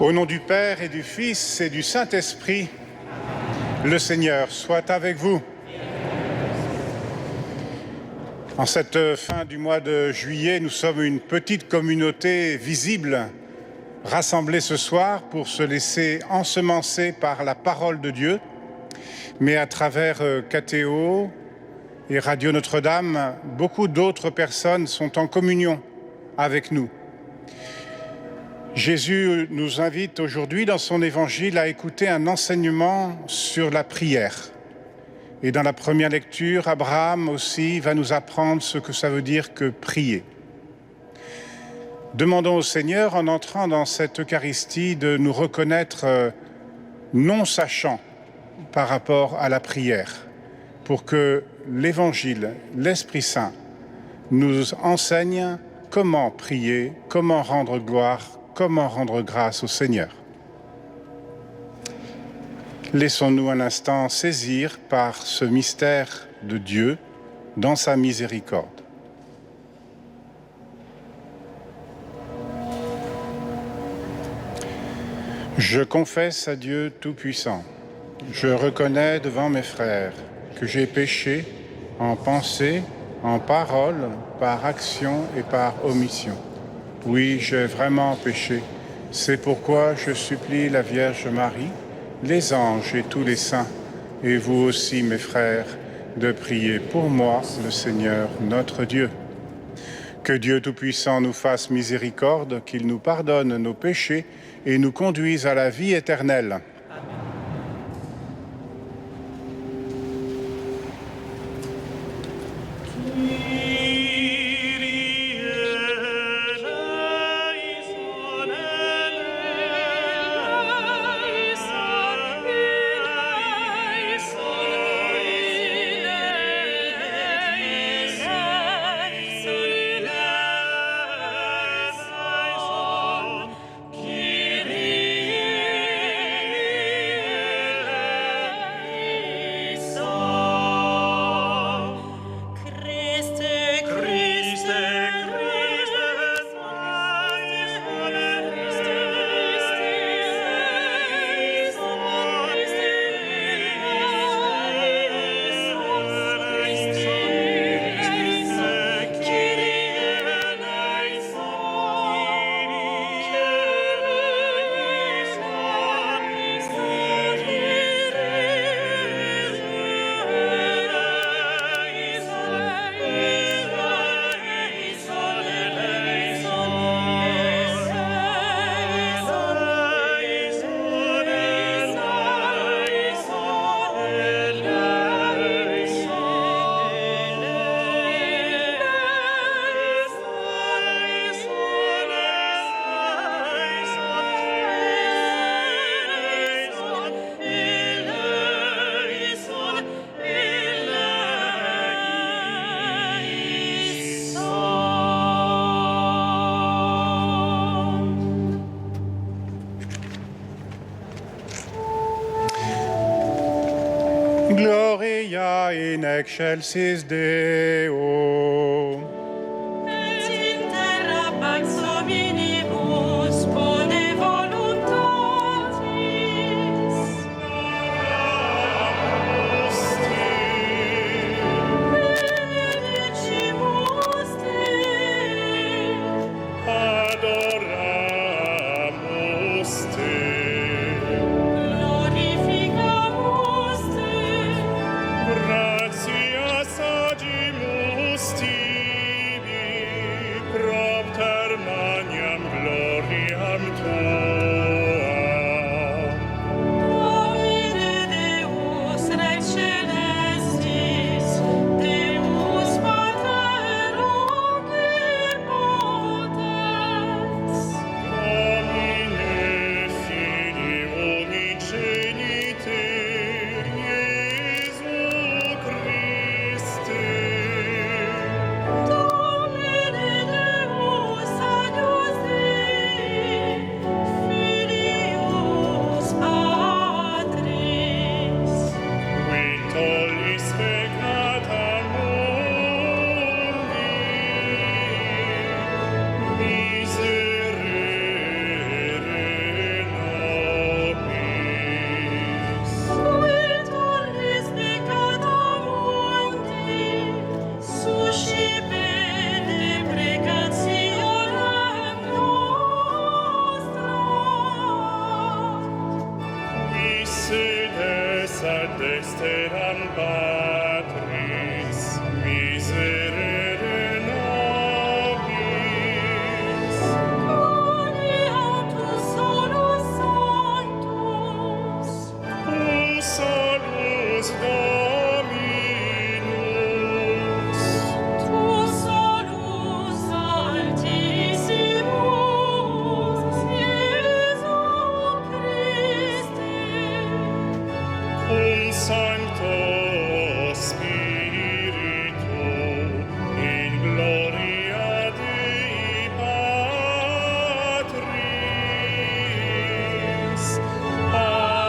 Au nom du Père et du Fils et du Saint-Esprit, le Seigneur soit avec vous. En cette fin du mois de juillet, nous sommes une petite communauté visible, rassemblée ce soir pour se laisser ensemencer par la parole de Dieu. Mais à travers KTO et Radio Notre-Dame, beaucoup d'autres personnes sont en communion avec nous. Jésus nous invite aujourd'hui dans son évangile à écouter un enseignement sur la prière. Et dans la première lecture, Abraham aussi va nous apprendre ce que ça veut dire que prier. Demandons au Seigneur, en entrant dans cette Eucharistie, de nous reconnaître non sachants par rapport à la prière, pour que l'Évangile, l'Esprit Saint, nous enseigne comment prier, comment rendre gloire, comment rendre grâce au Seigneur. Laissons-nous un instant saisir par ce mystère de Dieu dans sa miséricorde. Je confesse à Dieu Tout-Puissant. Je reconnais devant mes frères que j'ai péché en pensée, en parole, par action et par omission. Oui, j'ai vraiment péché. C'est pourquoi je supplie la Vierge Marie, les anges et tous les saints, et vous aussi, mes frères, de prier pour moi, le Seigneur, notre Dieu. Que Dieu Tout-Puissant nous fasse miséricorde, qu'il nous pardonne nos péchés et nous conduise à la vie éternelle. Gloria in excelsis Deo. Et in terra pax hominibus bone voluntatis. Benedicimus te. Adoramus te. Glorificamus te. Gratias agimus te. sedes ad dexteram Patris, miserere nobis. Audiatus solus sanctus. O salus Dominus. Tu solus altissimus, Iesu Christe. Cum Sancto Spiritu, in gloria Dei Patris. Amen.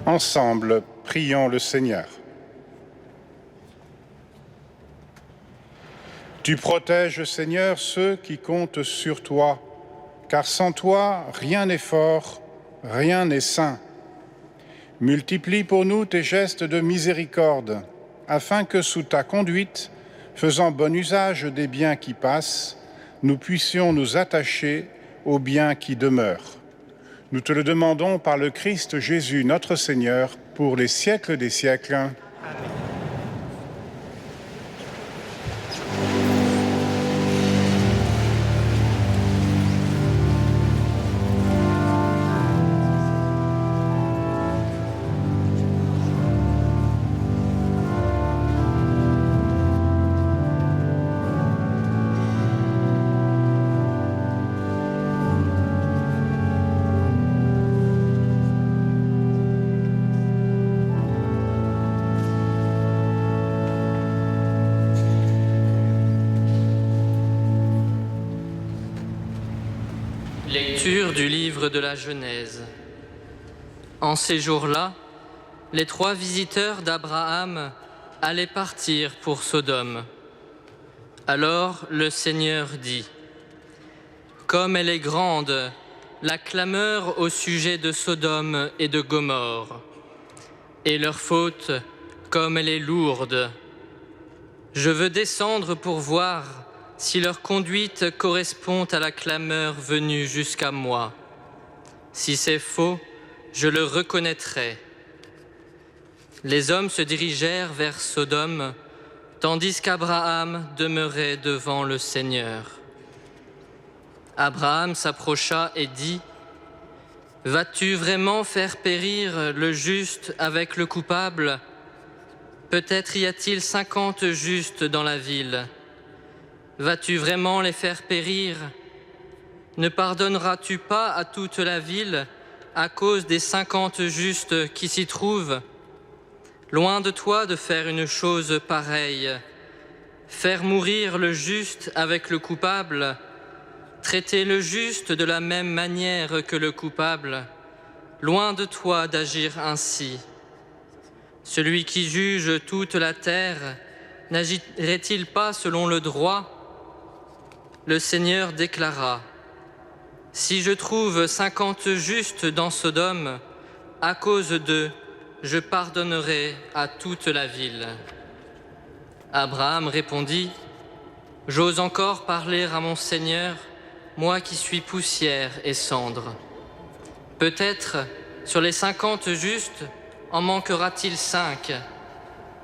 Ensemble, prions le Seigneur. Tu protèges, Seigneur, ceux qui comptent sur toi, car sans toi, rien n'est fort, rien n'est saint. Multiplie pour nous tes gestes de miséricorde, afin que sous ta conduite, faisant bon usage des biens qui passent, nous puissions nous attacher aux biens qui demeurent. Nous te le demandons par le Christ Jésus, notre Seigneur, pour les siècles des siècles. Lecture du livre de la Genèse. En ces jours-là, les 3 visiteurs d'Abraham allaient partir pour Sodome. Alors le Seigneur dit : « Comme elle est grande, la clameur au sujet de Sodome et de Gomorrhe, et leur faute, comme elle est lourde. Je veux descendre pour voir si leur conduite correspond à la clameur venue jusqu'à moi. Si c'est faux, je le reconnaîtrai. » Les hommes se dirigèrent vers Sodome, tandis qu'Abraham demeurait devant le Seigneur. Abraham s'approcha et dit : « Vas-tu vraiment faire périr le juste avec le coupable ? Peut-être y a-t-il 50 justes dans la ville. Vas-tu vraiment les faire périr ? Ne pardonneras-tu pas à toute la ville à cause des 50 justes qui s'y trouvent ? Loin de toi de faire une chose pareille. Faire mourir le juste avec le coupable, traiter le juste de la même manière que le coupable. Loin de toi d'agir ainsi. Celui qui juge toute la terre n'agirait-il pas selon le droit ? Le Seigneur déclara : « Si je trouve 50 justes dans Sodome, à cause d'eux, je pardonnerai à toute la ville. » Abraham répondit : « J'ose encore parler à mon Seigneur, moi qui suis poussière et cendre. Peut-être, sur les 50 justes, en manquera-t-il 5.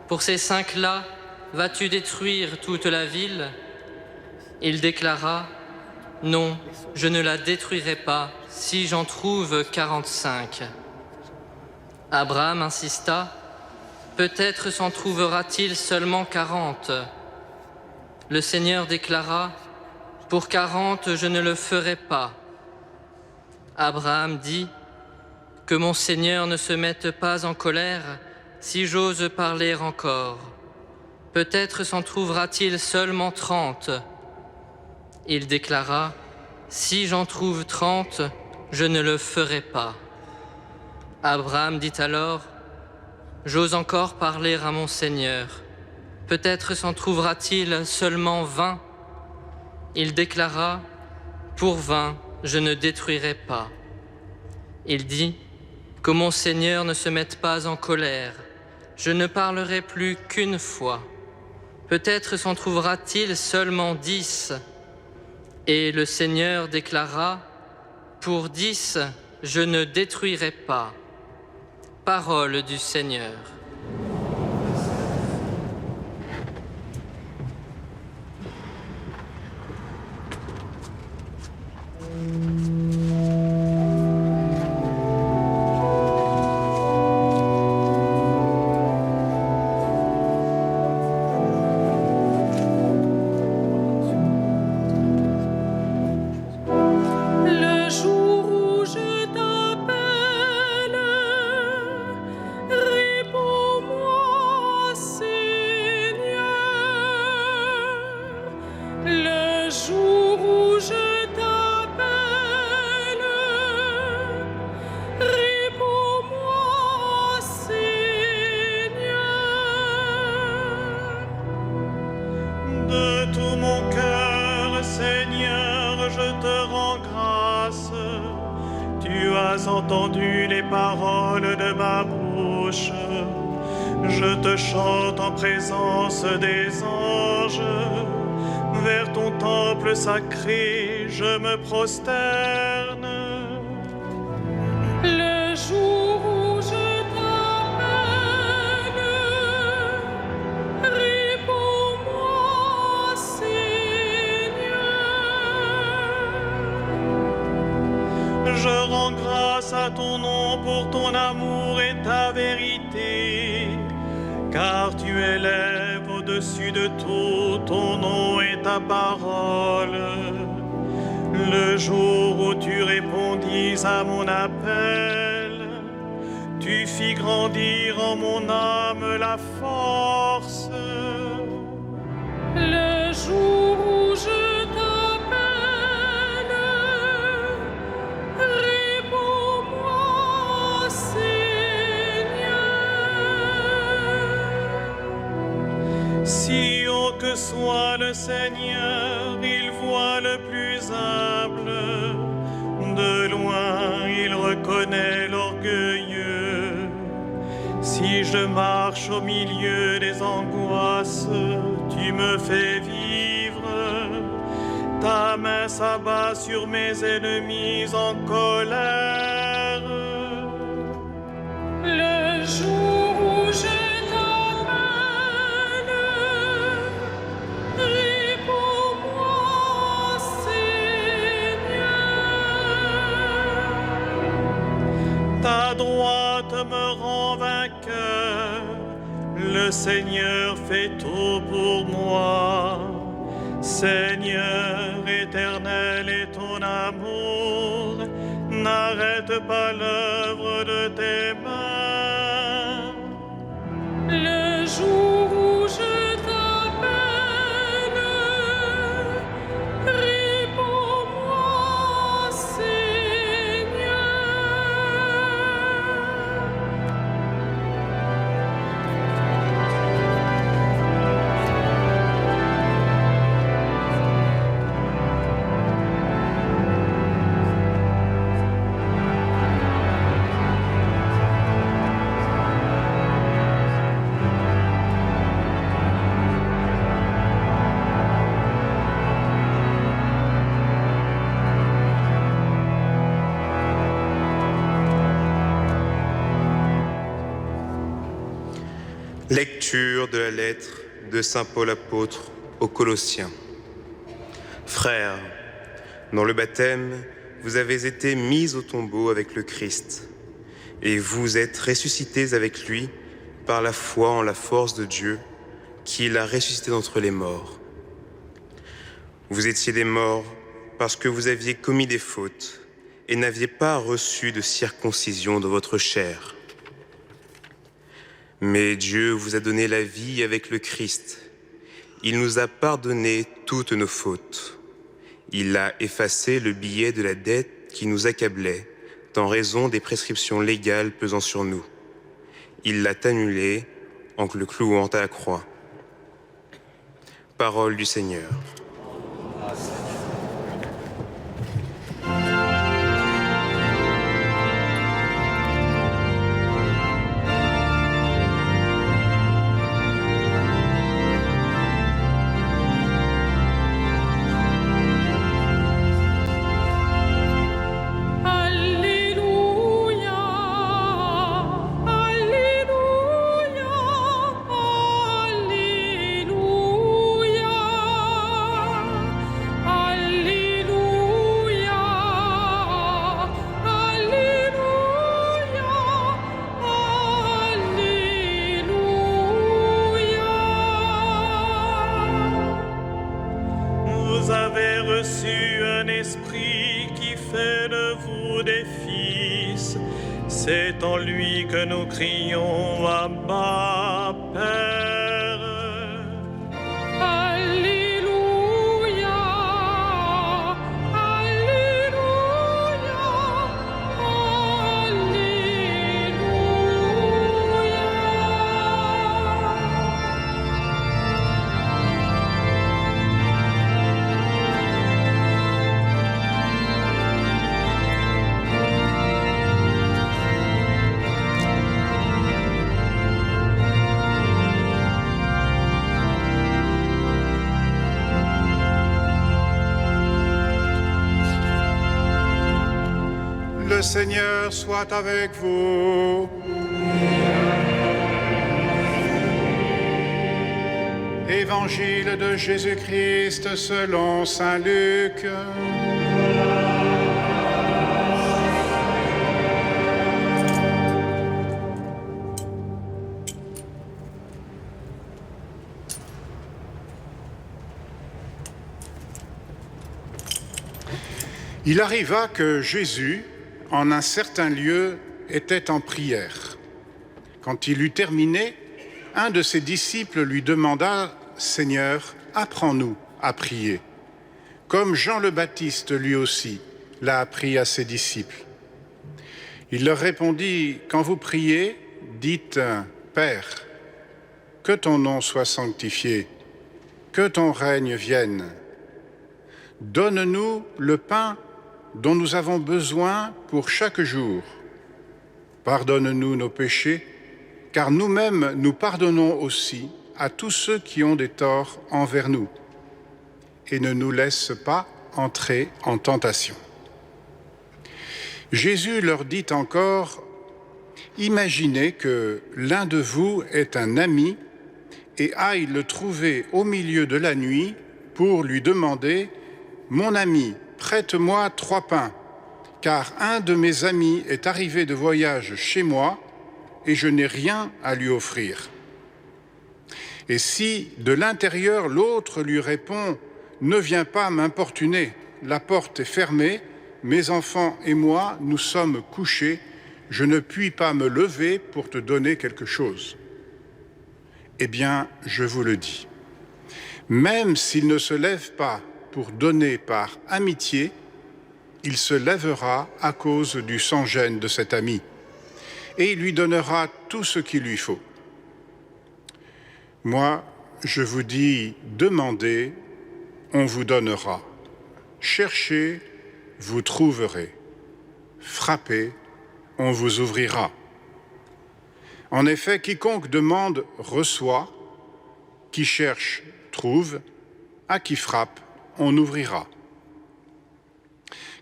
Pour ces 5-là, vas-tu détruire toute la ville ? » Il déclara : « Non, je ne la détruirai pas si j'en trouve 45. » Abraham insista : « Peut-être s'en trouvera-t-il seulement 40. » Le Seigneur déclara : « Pour 40, je ne le ferai pas. » Abraham dit : « Que mon Seigneur ne se mette pas en colère si j'ose parler encore. Peut-être s'en trouvera-t-il seulement 30. » Il déclara : « Si j'en trouve 30, je ne le ferai pas. » Abraham dit alors : « J'ose encore parler à mon Seigneur. Peut-être s'en trouvera-t-il seulement 20. » Il déclara : « Pour 20, je ne détruirai pas. » Il dit : « Que mon Seigneur ne se mette pas en colère je ne parlerai plus qu'une fois. Peut-être s'en trouvera-t-il seulement 10. Et le Seigneur déclara, pour 10, je ne détruirai pas. Parole du Seigneur. Le jour où je t'appelle, réponds-moi, Seigneur. Le jour où je t'appelle, réponds-moi, Seigneur. De tout mon cœur, Seigneur, je te rends grâce. Tu as entendu les paroles de ma bouche. Je te chante en présence des anges. Vers ton temple sacré, je me prosterne. Le jour où je t'appelle, réponds-moi, Seigneur. Je rends grâce à ton nom pour ton amour et ta vérité, car tu élèves au-dessus de tout ton nom et ta parole. Le jour où tu répondis à mon appel, tu fis grandir en mon âme la force. Le jour où je t'appelle, réponds-moi, Seigneur. Si haut que soit le Seigneur, il voit le plus humble. De loin, il reconnaît l'orgueilleux. Si je marche au milieu des angoisses, tu me fais vivre. Ta main s'abat sur mes ennemis en colère. Le jour où je t'appelle, réponds-moi, Seigneur. Ta droite me rend vainqueur. Le Seigneur fait tout pour moi. Seigneur éternel et ton amour, n'arrête pas l'œuvre de tes mains. Le jour où je t'appelle, réponds-moi, Seigneur. Lecture de la lettre de saint Paul apôtre aux Colossiens. Frères, dans le baptême, vous avez été mis au tombeau avec le Christ, et vous êtes ressuscités avec lui par la foi en la force de Dieu, qui l'a ressuscité d'entre les morts. Vous étiez des morts parce que vous aviez commis des fautes et n'aviez pas reçu de circoncision de votre chair. Mais Dieu vous a donné la vie avec le Christ. Il nous a pardonné toutes nos fautes. Il a effacé le billet de la dette qui nous accablait, en raison des prescriptions légales pesant sur nous. Il l'a annulé en le clouant à la croix. Parole du Seigneur. reçu un esprit qui fait de vous des fils. C'est en lui que nous crions Abba, Père. Alléluia, Alléluia, Le Seigneur soit avec vous. Évangile de Jésus-Christ selon saint Luc. Il arriva que Jésus, en un certain lieu, était en prière. Quand il eut terminé, un de ses disciples lui demanda « Seigneur, apprends-nous à prier », comme Jean le Baptiste lui aussi l'a appris à ses disciples. Il leur répondit « Quand vous priez, dites « Père, que ton nom soit sanctifié, que ton règne vienne. Donne-nous le pain dont nous avons besoin pour chaque jour. Pardonne-nous nos péchés, car nous-mêmes nous pardonnons aussi à tous ceux qui ont des torts envers nous. Et ne nous laisse pas entrer en tentation. » Jésus leur dit encore, « Imaginez que l'un de vous est un ami et aille le trouver au milieu de la nuit pour lui demander « Mon ami, prête-moi 3 pains, car un de mes amis est arrivé de voyage chez moi et je n'ai rien à lui offrir. » Et si de l'intérieur l'autre lui répond « Ne viens pas m'importuner, la porte est fermée, mes enfants et moi nous sommes couchés, je ne puis pas me lever pour te donner quelque chose. » Eh bien, je vous le dis, même s'il ne se lève pas pour donner par amitié, il se lèvera à cause du sans-gêne de cet ami, et il lui donnera tout ce qu'il lui faut. Moi, je vous dis, demandez, on vous donnera. Cherchez, vous trouverez. Frappez, on vous ouvrira. En effet, quiconque demande reçoit, qui cherche trouve, à qui frappe on ouvrira.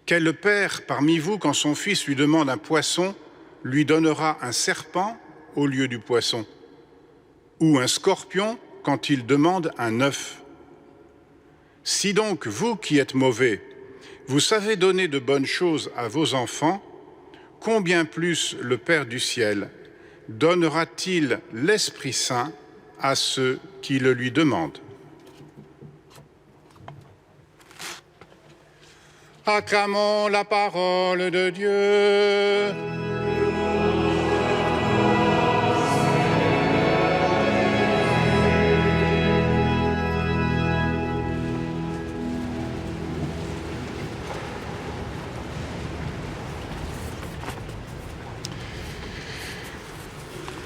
Quel père parmi vous, quand son fils lui demande un poisson, lui donnera un serpent au lieu du poisson, ou un scorpion quand il demande un œuf? Si donc vous qui êtes mauvais, vous savez donner de bonnes choses à vos enfants, combien plus le Père du ciel donnera-t-il l'Esprit Saint à ceux qui le lui demandent? Acclamons la parole de Dieu.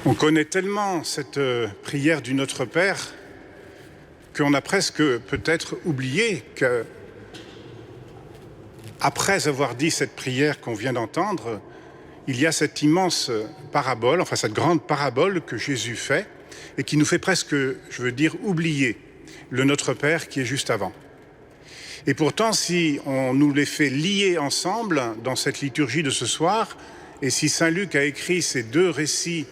On connaît tellement cette prière du Notre Père qu'on a presque peut-être oublié que, après avoir dit cette prière qu'on vient d'entendre, il y a cette immense parabole, enfin cette grande parabole que Jésus fait et qui nous fait presque, je veux dire, oublier le Notre Père qui est juste avant. Et pourtant, si on nous les fait lier ensemble dans cette liturgie de ce soir, et si Saint Luc a écrit ces 2 récits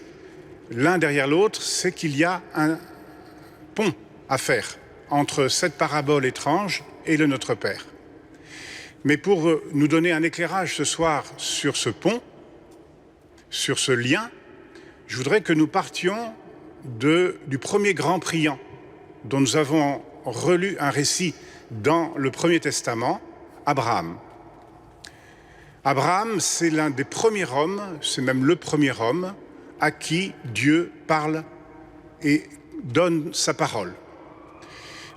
l'un derrière l'autre, c'est qu'il y a un pont à faire entre cette parabole étrange et le Notre Père. Mais pour nous donner un éclairage ce soir sur ce pont, sur ce lien, je voudrais que nous partions du premier grand priant, dont nous avons relu un récit dans le Premier Testament, Abraham. Abraham, c'est l'un des premiers hommes, c'est même le premier homme à qui Dieu parle et donne sa parole.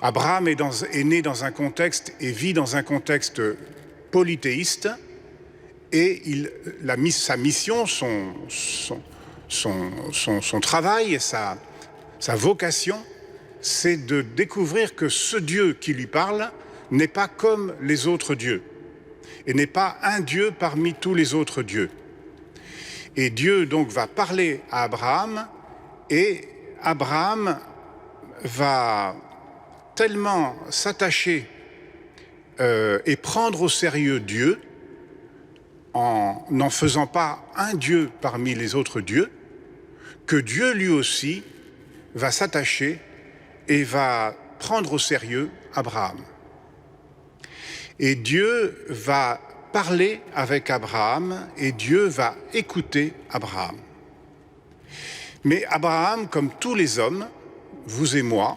Abraham est né dans un contexte et vit dans un contexte polythéiste, et sa mission, son travail, sa vocation, c'est de découvrir que ce Dieu qui lui parle n'est pas comme les autres dieux, et n'est pas un Dieu parmi tous les autres dieux. Et Dieu donc va parler à Abraham, et Abraham va tellement s'attacher et prendre au sérieux Dieu, en n'en faisant pas un Dieu parmi les autres dieux, que Dieu lui aussi va s'attacher et va prendre au sérieux Abraham. Et Dieu va parler avec Abraham, et Dieu va écouter Abraham. Mais Abraham, comme tous les hommes, vous et moi,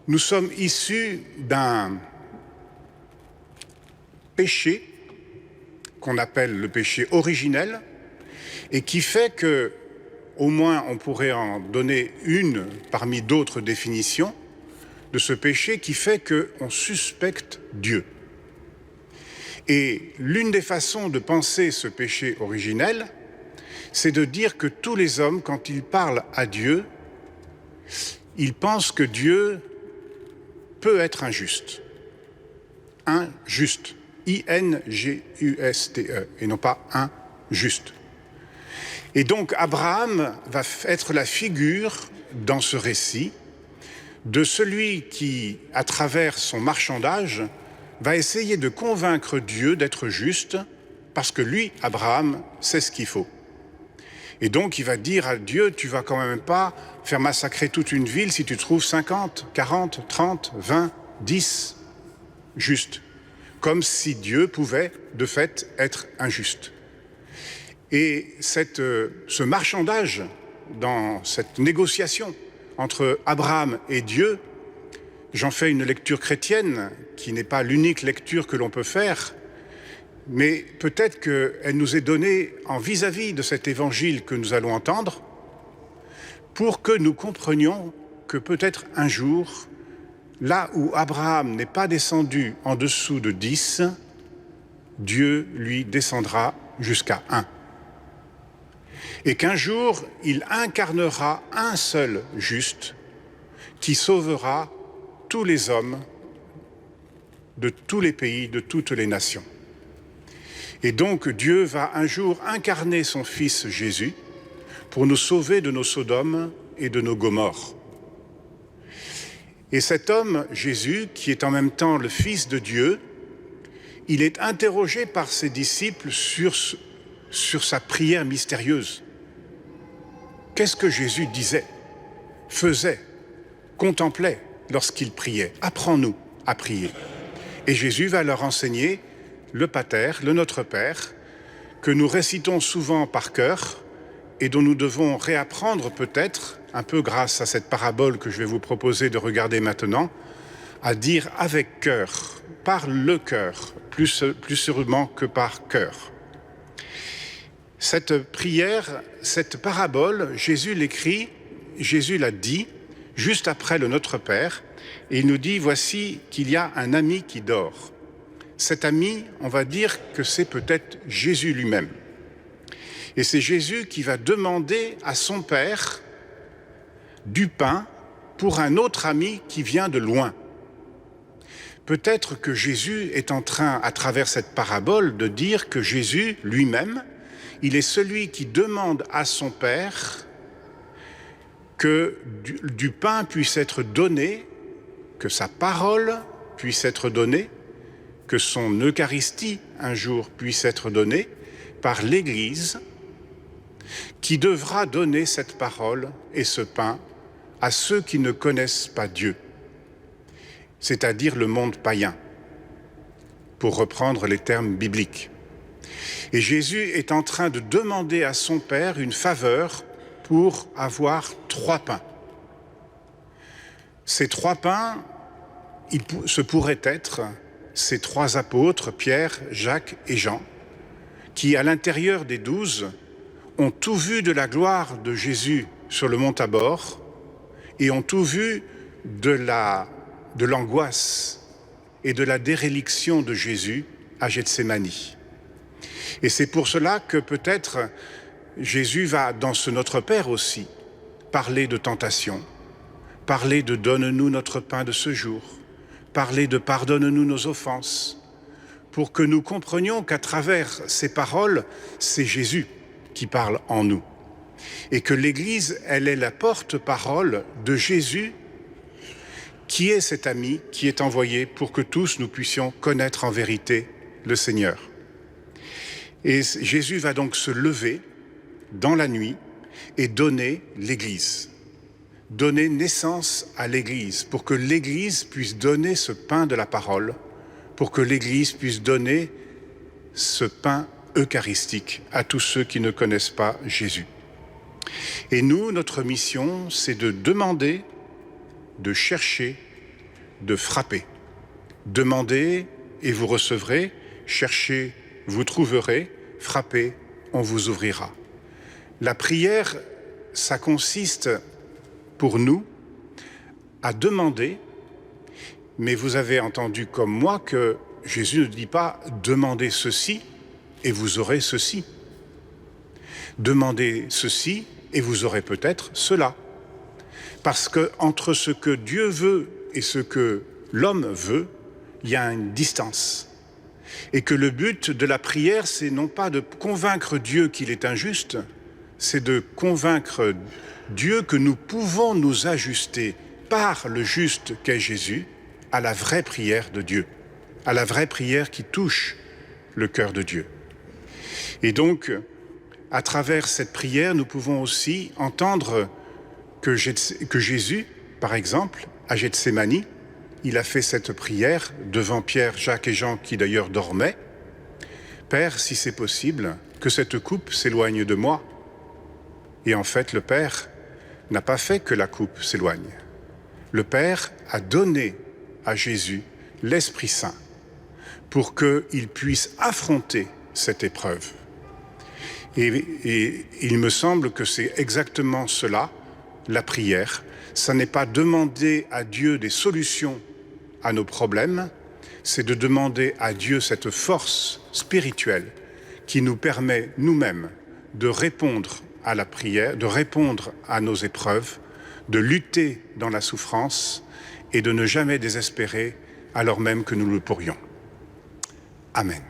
nous sommes issus d'un péché qu'on appelle le péché originel, et qui fait que, au moins on pourrait en donner une parmi d'autres définitions de ce péché, qui fait qu'on suspecte Dieu. Et l'une des façons de penser ce péché originel, c'est de dire que tous les hommes, quand ils parlent à Dieu, ils pensent que Dieu peut être injuste. Injuste. I-N-G-U-S-T-E, et non pas injuste. Et donc Abraham va être la figure, dans ce récit, de celui qui, à travers son marchandage, va essayer de convaincre Dieu d'être juste, parce que lui, Abraham, sait ce qu'il faut. Et donc il va dire à Dieu, tu vas quand même pas faire massacrer toute une ville si tu trouves 50, 40, 30, 20, 10 justes. Comme si Dieu pouvait, de fait, être injuste. Et ce marchandage, dans cette négociation entre Abraham et Dieu, j'en fais une lecture chrétienne, qui n'est pas l'unique lecture que l'on peut faire, mais peut-être qu'elle nous est donnée en vis-à-vis de cet évangile que nous allons entendre, pour que nous comprenions que peut-être un jour, là où Abraham n'est pas descendu en dessous de 10, Dieu lui descendra jusqu'à 1. Et qu'un jour, il incarnera un seul juste qui sauvera tous les hommes de tous les pays, de toutes les nations. Et donc Dieu va un jour incarner son Fils Jésus pour nous sauver de nos Sodomes et de nos Gomorres. Et cet homme, Jésus, qui est en même temps le Fils de Dieu, il est interrogé par ses disciples sur sa prière mystérieuse. Qu'est-ce que Jésus disait, faisait, contemplait lorsqu'il priait? Apprends-nous à prier. Et Jésus va leur enseigner le Pater, le Notre Père, que nous récitons souvent par cœur et dont nous devons réapprendre peut-être, un peu grâce à cette parabole que je vais vous proposer de regarder maintenant, à dire avec cœur, par le cœur, plus sûrement que par cœur. Cette prière, cette parabole, Jésus l'écrit, Jésus l'a dit, juste après le Notre Père, et il nous dit, voici qu'il y a un ami qui dort. Cet ami, on va dire que c'est peut-être Jésus lui-même. Et c'est Jésus qui va demander à son Père du pain pour un autre ami qui vient de loin. Peut-être que Jésus est en train, à travers cette parabole, de dire que Jésus lui-même, il est celui qui demande à son Père que du pain puisse être donné, que sa parole puisse être donnée, que son Eucharistie un jour puisse être donnée par l'Église, qui devra donner cette parole et ce pain à ceux qui ne connaissent pas Dieu, c'est-à-dire le monde païen, pour reprendre les termes bibliques. Et Jésus est en train de demander à son Père une faveur pour avoir 3 pains. Ces 3 pains, ce pourrait être ces 3 apôtres, Pierre, Jacques et Jean, qui, à l'intérieur des 12, ont tout vu de la gloire de Jésus sur le mont Tabor et ont tout vu de l'angoisse et de la déréliction de Jésus à Gethsémani. Et c'est pour cela que peut-être Jésus va, dans ce Notre Père aussi, parler de tentation, parler de « donne-nous notre pain de ce jour », parler de « pardonne-nous nos offenses », pour que nous comprenions qu'à travers ces paroles, c'est Jésus qui parle en nous. Et que l'Église, elle est la porte-parole de Jésus, qui est cet ami qui est envoyé pour que tous nous puissions connaître en vérité le Seigneur. Et Jésus va donc se lever dans la nuit et donner l'Église, donner naissance à l'Église, pour que l'Église puisse donner ce pain de la parole, pour que l'Église puisse donner ce pain eucharistique à tous ceux qui ne connaissent pas Jésus. Et nous, notre mission, c'est de demander, de chercher, de frapper. Demandez et vous recevrez, cherchez, vous trouverez, frappez, on vous ouvrira. La prière, ça consiste pour nous à demander, mais vous avez entendu comme moi que Jésus ne dit pas « demandez ceci et vous aurez ceci ». Demandez ceci et vous aurez peut-être cela. Parce que entre ce que Dieu veut et ce que l'homme veut, il y a une distance. Et que le but de la prière, c'est non pas de convaincre Dieu qu'il est injuste, c'est de convaincre Dieu que nous pouvons nous ajuster par le juste qu'est Jésus à la vraie prière de Dieu, à la vraie prière qui touche le cœur de Dieu. Et donc, à travers cette prière, nous pouvons aussi entendre que Jésus, par exemple, à Gethsémani, il a fait cette prière devant Pierre, Jacques et Jean, qui d'ailleurs dormaient. « Père, si c'est possible, que cette coupe s'éloigne de moi. » Et en fait, le Père n'a pas fait que la coupe s'éloigne. Le Père a donné à Jésus l'Esprit Saint pour qu'il puisse affronter cette épreuve. Et il me semble que c'est exactement cela, la prière. Ça n'est pas demander à Dieu des solutions à nos problèmes, c'est de demander à Dieu cette force spirituelle qui nous permet nous-mêmes de répondre à la prière, de répondre à nos épreuves, de lutter dans la souffrance et de ne jamais désespérer alors même que nous le pourrions. Amen.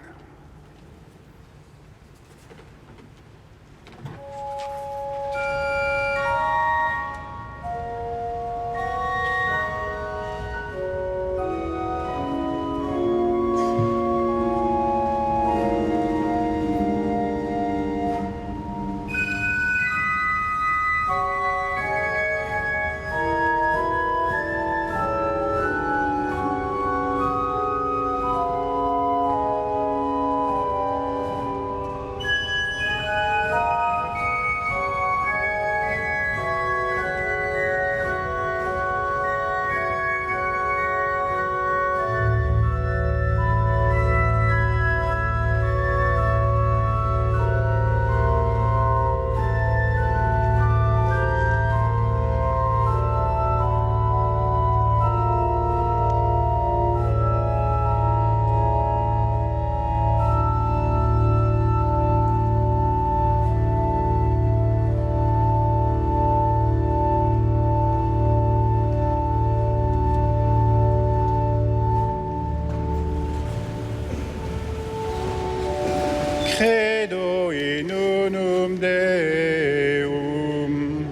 Credo in unum Deum,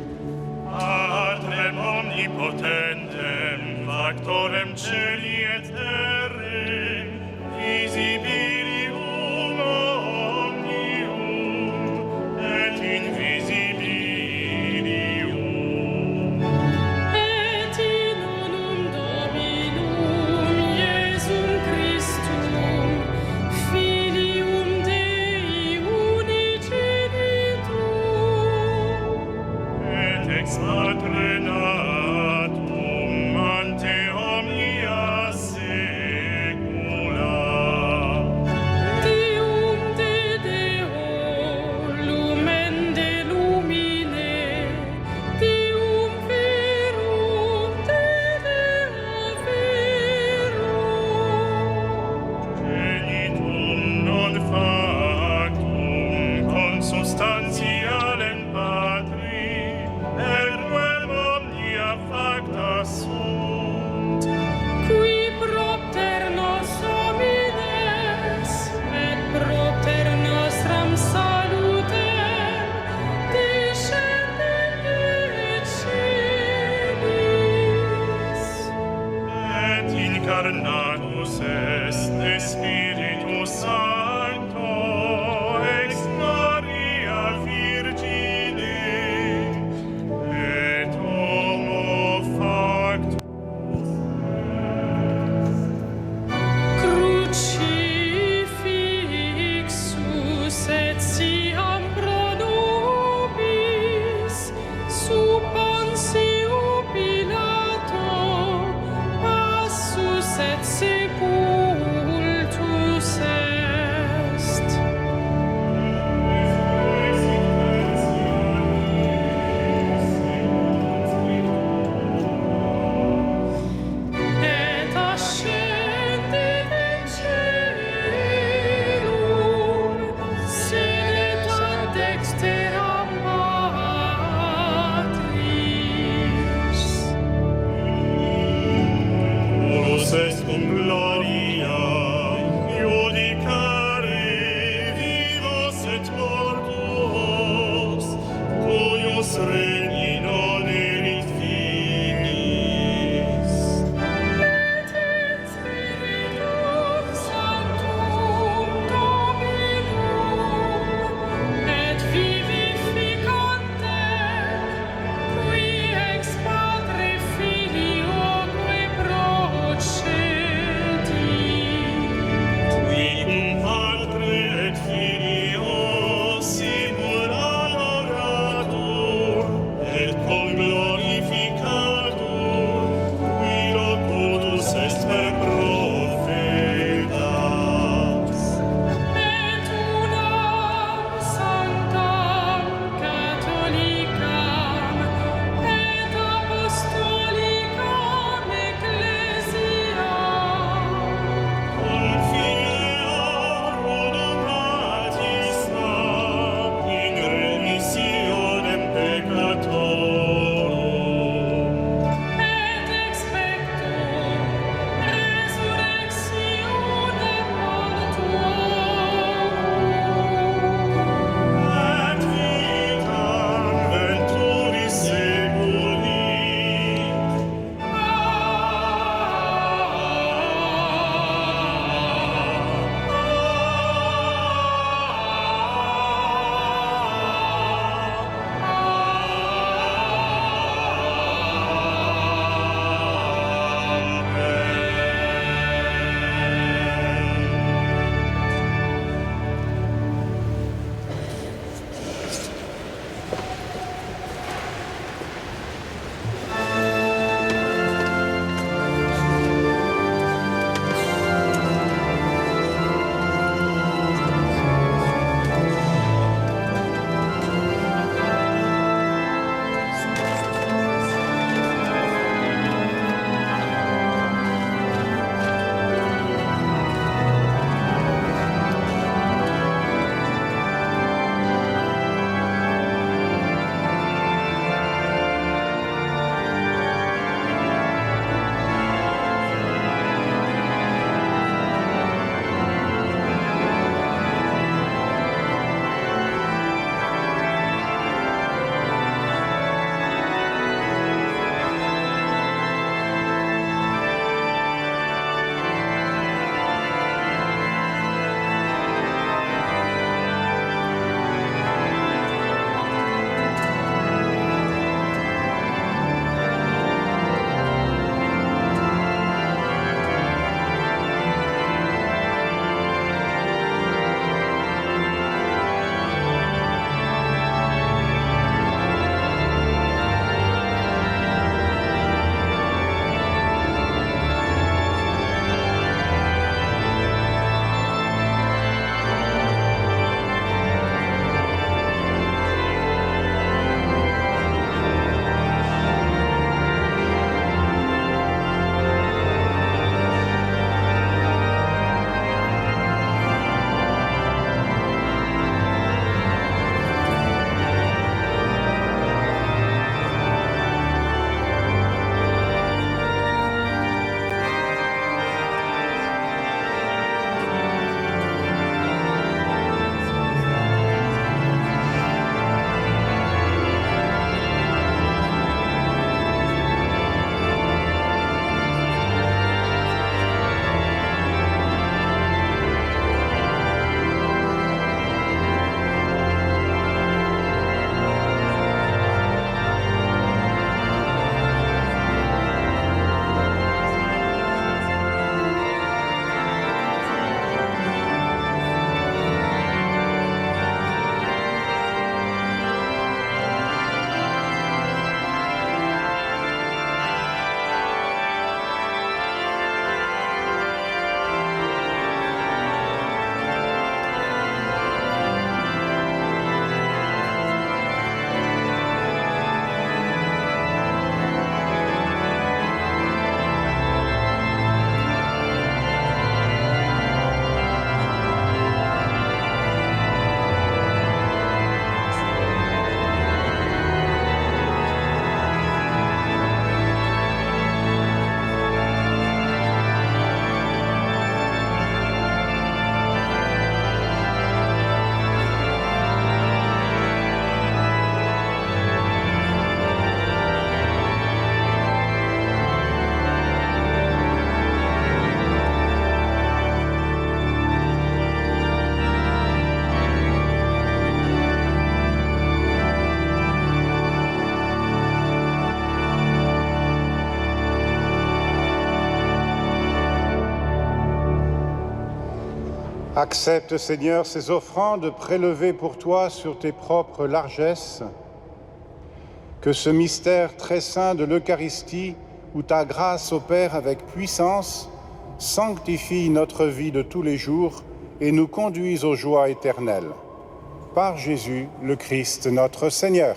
Patrem omnipotentem, factorem celi et terrae, visibilium omnium et invisibilium. Et in unum Dominum Iesum Christum, Filium Dei unigenitum, Et ex matre natum ante omnia incarnatus est de Spiritus Sancto ex Maria Virgine et homo factus Crucifixus et siam pro nobis sub Pontio Pilato passus et Accepte, Seigneur, ces offrandes prélevées pour toi sur tes propres largesses. Que ce mystère très saint de l'Eucharistie, où ta grâce opère avec puissance, sanctifie notre vie de tous les jours et nous conduise aux joies éternelles. Par Jésus, le Christ, notre Seigneur.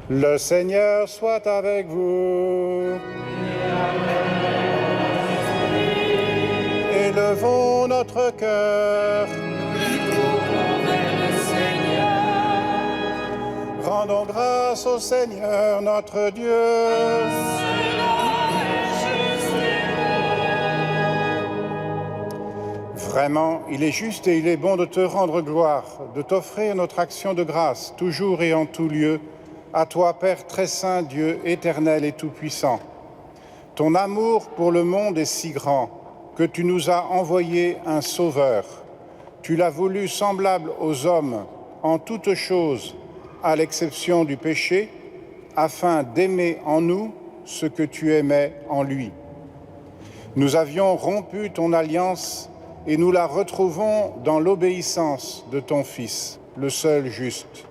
Le Seigneur soit avec vous. Élevons notre cœur. Rendons grâce au Seigneur notre Dieu. Vraiment, il est juste et il est bon de te rendre gloire, de t'offrir notre action de grâce, toujours et en tout lieu, à toi, Père très saint, Dieu éternel et tout-puissant. Ton amour pour le monde est si grand que tu nous as envoyé un Sauveur. Tu l'as voulu semblable aux hommes en toutes choses, à l'exception du péché, afin d'aimer en nous ce que tu aimais en lui. Nous avions rompu ton alliance et nous la retrouvons dans l'obéissance de ton Fils, le seul juste.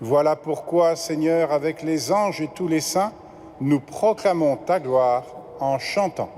Voilà pourquoi, Seigneur, avec les anges et tous les saints, nous proclamons ta gloire en chantant.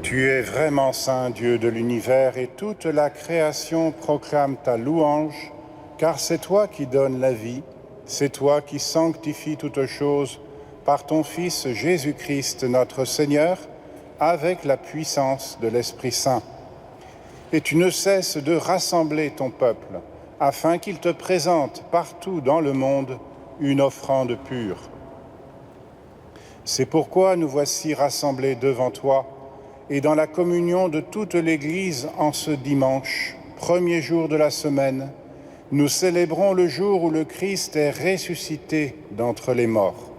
Tu es vraiment saint, Dieu de l'univers, et toute la création proclame ta louange, car c'est toi qui donnes la vie, c'est toi qui sanctifies toutes choses par ton Fils Jésus-Christ notre Seigneur, avec la puissance de l'Esprit Saint. Et tu ne cesses de rassembler ton peuple, afin qu'il te présente partout dans le monde une offrande pure. C'est pourquoi nous voici rassemblés devant toi, et dans la communion de toute l'Église en ce dimanche, premier jour de la semaine, nous célébrons le jour où le Christ est ressuscité d'entre les morts.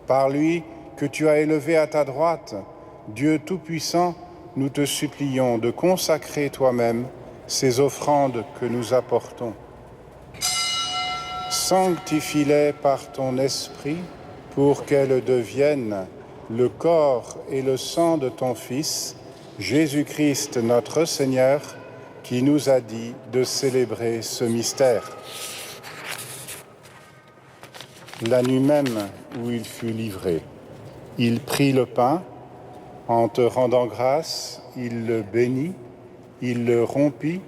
Par lui, que tu as élevé à ta droite, Dieu Tout-Puissant, nous te supplions de consacrer toi-même ces offrandes que nous apportons. Sanctifie-les par ton esprit pour qu'elles deviennent le corps et le sang de ton Fils, Jésus-Christ notre Seigneur, qui nous a dit de célébrer ce mystère. La nuit même où il fut livré, il prit le pain, en te rendant grâce, il le bénit, il le rompit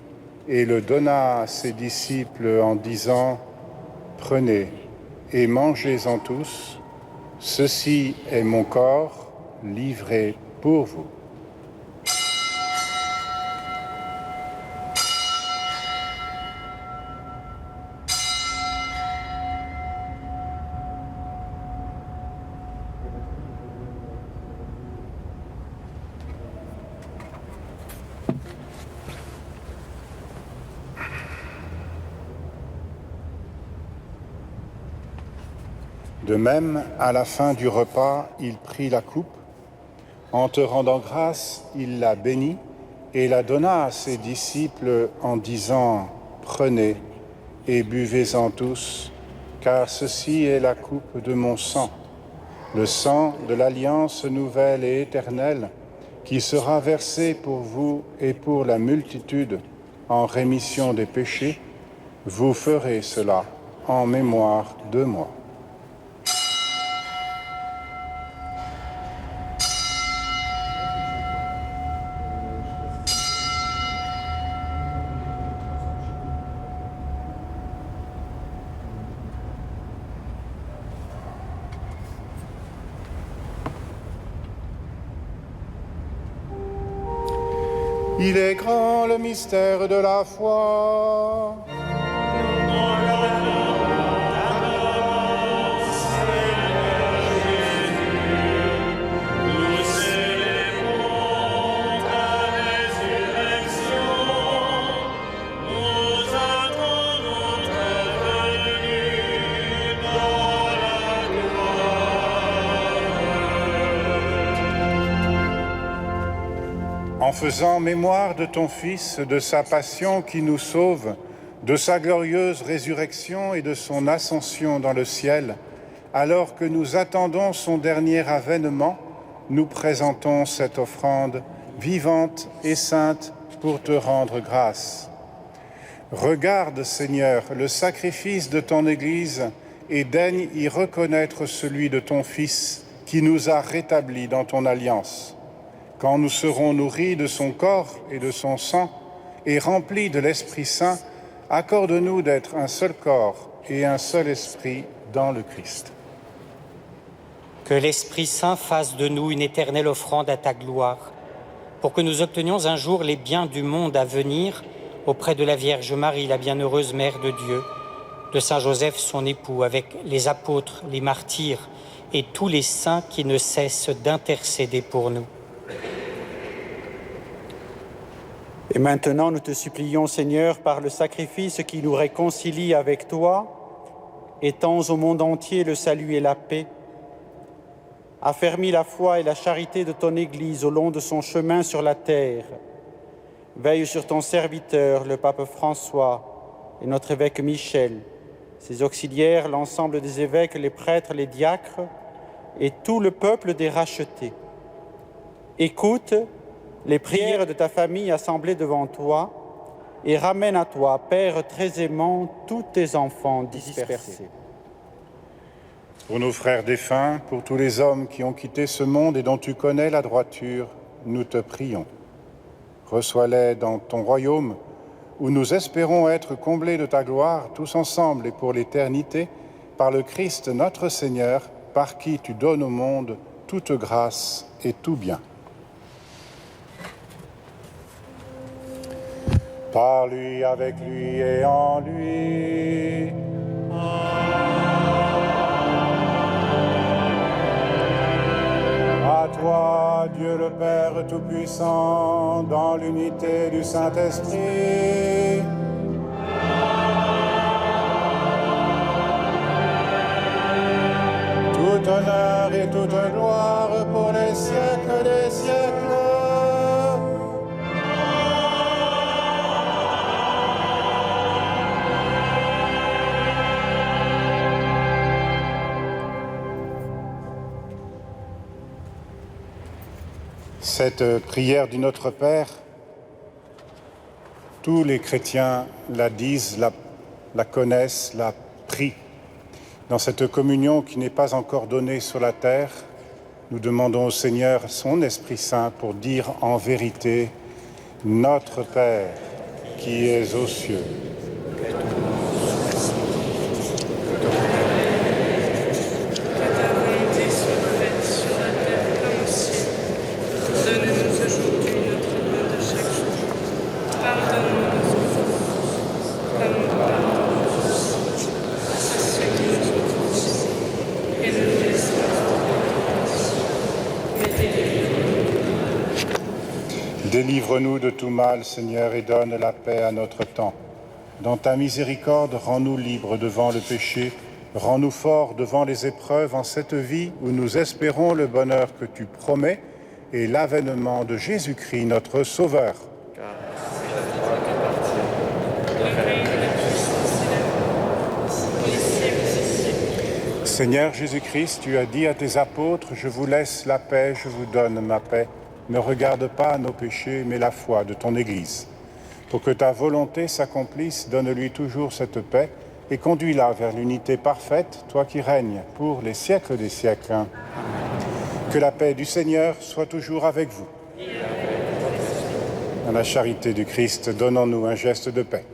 et le donna à ses disciples en disant « Prenez et mangez-en tous, ceci est mon corps livré pour vous. » De même, à la fin du repas, il prit la coupe. En te rendant grâce, il la bénit et la donna à ses disciples en disant « Prenez et buvez-en tous, car ceci est la coupe de mon sang, le sang de l'alliance nouvelle et éternelle, qui sera versé pour vous et pour la multitude en rémission des péchés. Vous ferez cela en mémoire de moi. » Il est grand le mystère de la foi. En faisant mémoire de ton Fils, de sa passion qui nous sauve, de sa glorieuse résurrection et de son ascension dans le ciel, alors que nous attendons son dernier avènement, nous présentons cette offrande vivante et sainte pour te rendre grâce. Regarde, Seigneur, le sacrifice de ton Église et daigne y reconnaître celui de ton Fils qui nous a rétablis dans ton alliance. Quand nous serons nourris de son corps et de son sang et remplis de l'Esprit Saint, accorde-nous d'être un seul corps et un seul esprit dans le Christ. Que l'Esprit Saint fasse de nous une éternelle offrande à ta gloire, pour que nous obtenions un jour les biens du monde à venir auprès de la Vierge Marie, la bienheureuse Mère de Dieu, de Saint Joseph, son époux, avec les apôtres, les martyrs et tous les saints qui ne cessent d'intercéder pour nous. Et maintenant, nous te supplions, Seigneur, par le sacrifice qui nous réconcilie avec toi, étends au monde entier le salut et la paix. Affermis la foi et la charité de ton Église au long de son chemin sur la terre. Veille sur ton serviteur, le pape François, et notre évêque Michel, ses auxiliaires, l'ensemble des évêques, les prêtres, les diacres, et tout le peuple des rachetés. Écoute les prières de ta famille assemblée devant toi et ramène à toi, Père très aimant, tous tes enfants dispersés. Pour nos frères défunts, pour tous les hommes qui ont quitté ce monde et dont tu connais la droiture, nous te prions. Reçois-les dans ton royaume, où nous espérons être comblés de ta gloire, tous ensemble et pour l'éternité, par le Christ notre Seigneur, par qui tu donnes au monde toute grâce et tout bien. Par lui, avec lui et en lui. À toi, Dieu le Père Tout-Puissant, dans l'unité du Saint-Esprit. Tout honneur et toute gloire pour les siècles des siècles. Cette prière du Notre Père, tous les chrétiens la disent, la connaissent, la prient. Dans cette communion qui n'est pas encore donnée sur la terre, nous demandons au Seigneur son Esprit Saint pour dire en vérité « Notre Père qui es aux cieux ». Délivre-nous de tout mal, Seigneur, et donne la paix à notre temps. Dans ta miséricorde, rends-nous libres devant le péché, rends-nous forts devant les épreuves en cette vie où nous espérons le bonheur que tu promets et l'avènement de Jésus-Christ, notre Sauveur. Seigneur Jésus-Christ, tu as dit à tes apôtres, « Je vous laisse la paix, je vous donne ma paix. Ne regarde pas nos péchés, mais la foi de ton Église. Pour que ta volonté s'accomplisse, donne-lui toujours cette paix et conduis-la vers l'unité parfaite, toi qui règnes pour les siècles des siècles. Que la paix du Seigneur soit toujours avec vous. Dans la charité du Christ, donnons-nous un geste de paix.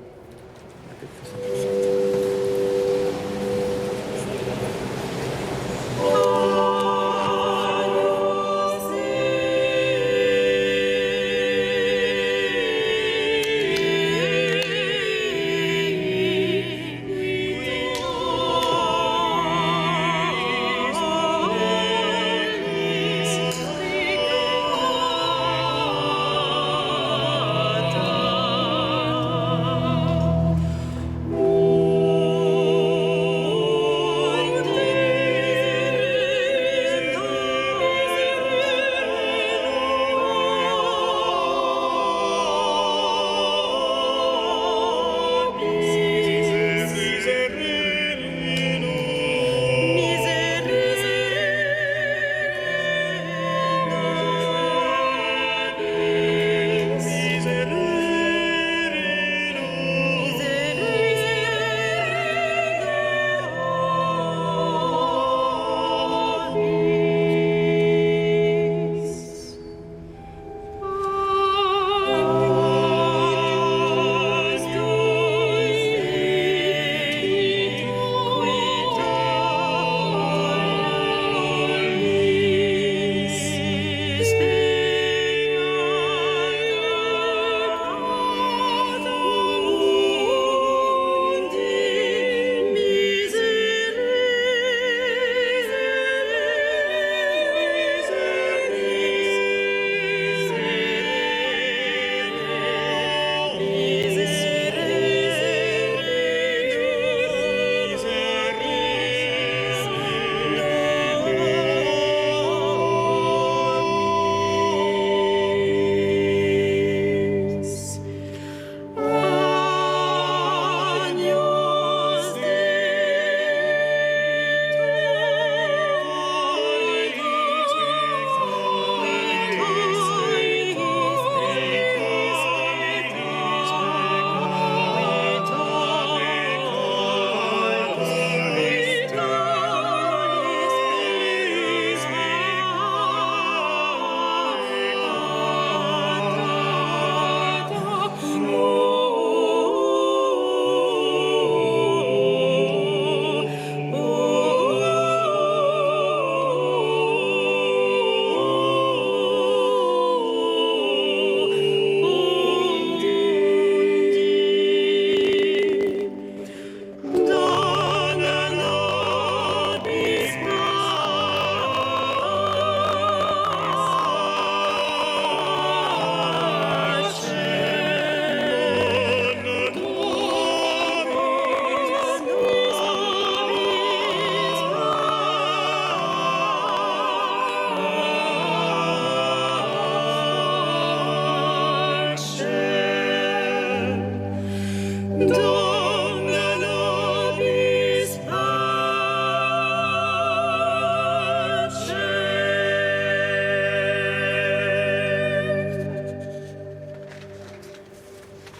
Domne nobis pacem.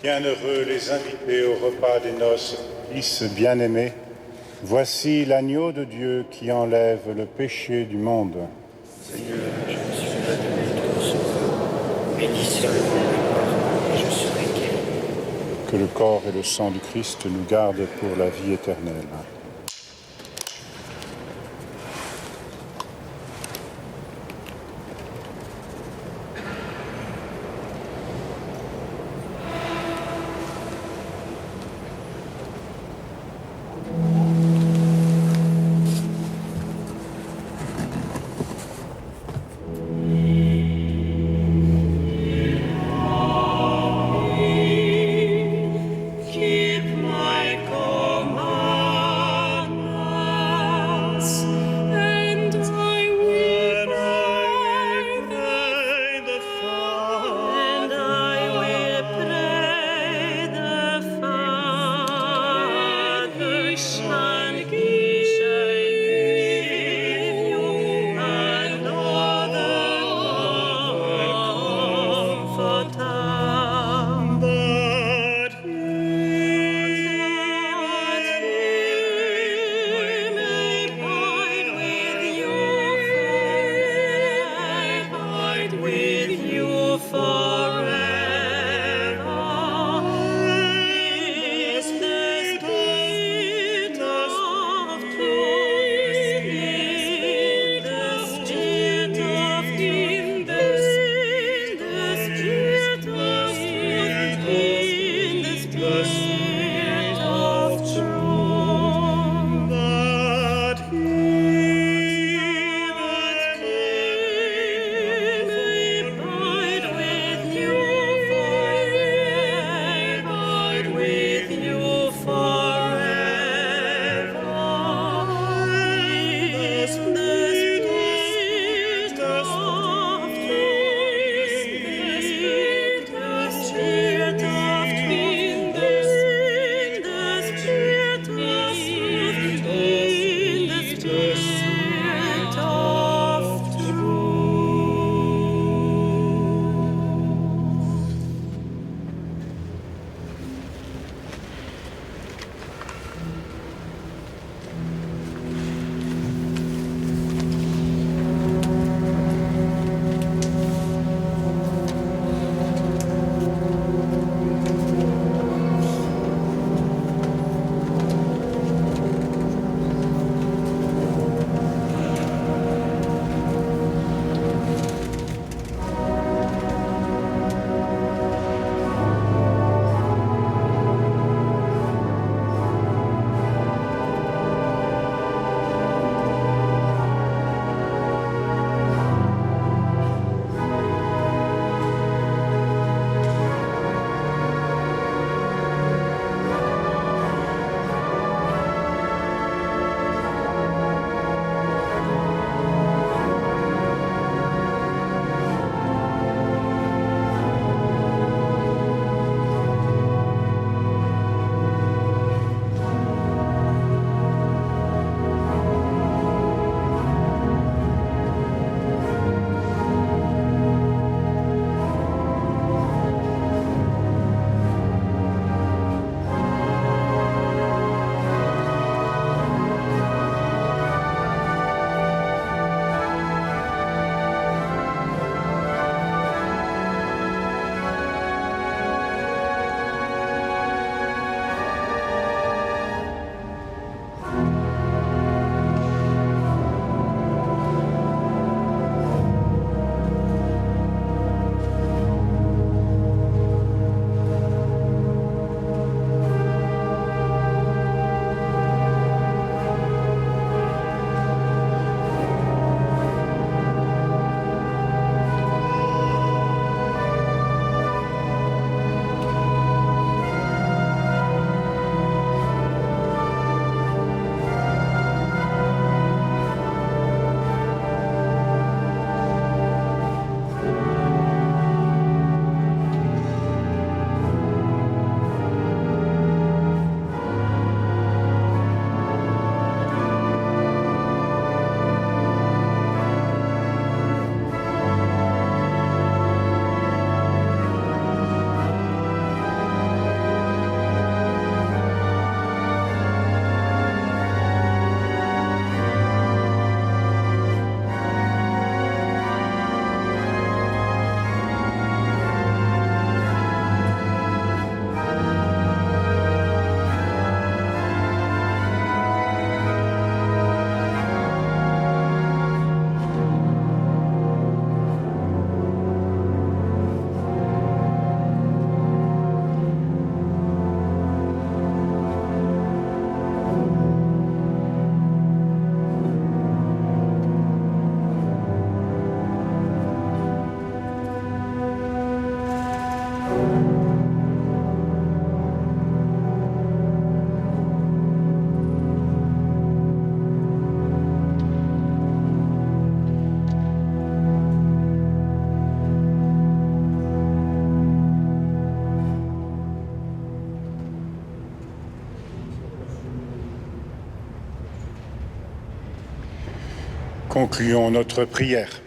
Bienheureux les invités au repas des noces, fils bien-aimés, voici l'agneau de Dieu qui enlève le péché du monde. Seigneur, je ne suis pas digne de te recevoir, mais dis seulement une parole et je serai guéri. Que le corps et le sang du Christ nous gardent pour la vie éternelle. Keep my commandments. Concluons notre prière.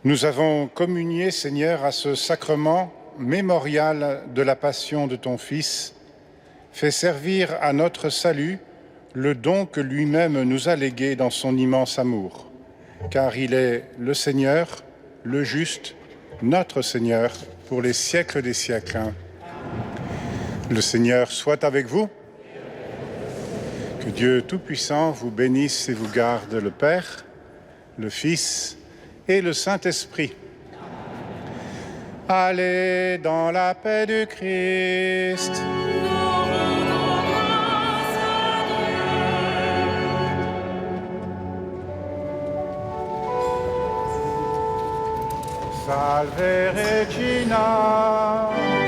Nous avons communié, Seigneur, à ce sacrement mémorial de la passion de ton Fils. Fais servir à notre salut le don que lui-même nous a légué dans son immense amour. Car il est le Seigneur, le juste, notre Seigneur, pour les siècles des siècles. Le Seigneur soit avec vous. Que Dieu Tout-Puissant vous bénisse et vous garde, le Père, le Fils et le Saint-Esprit. Allez dans la paix du Christ. Salve Regina.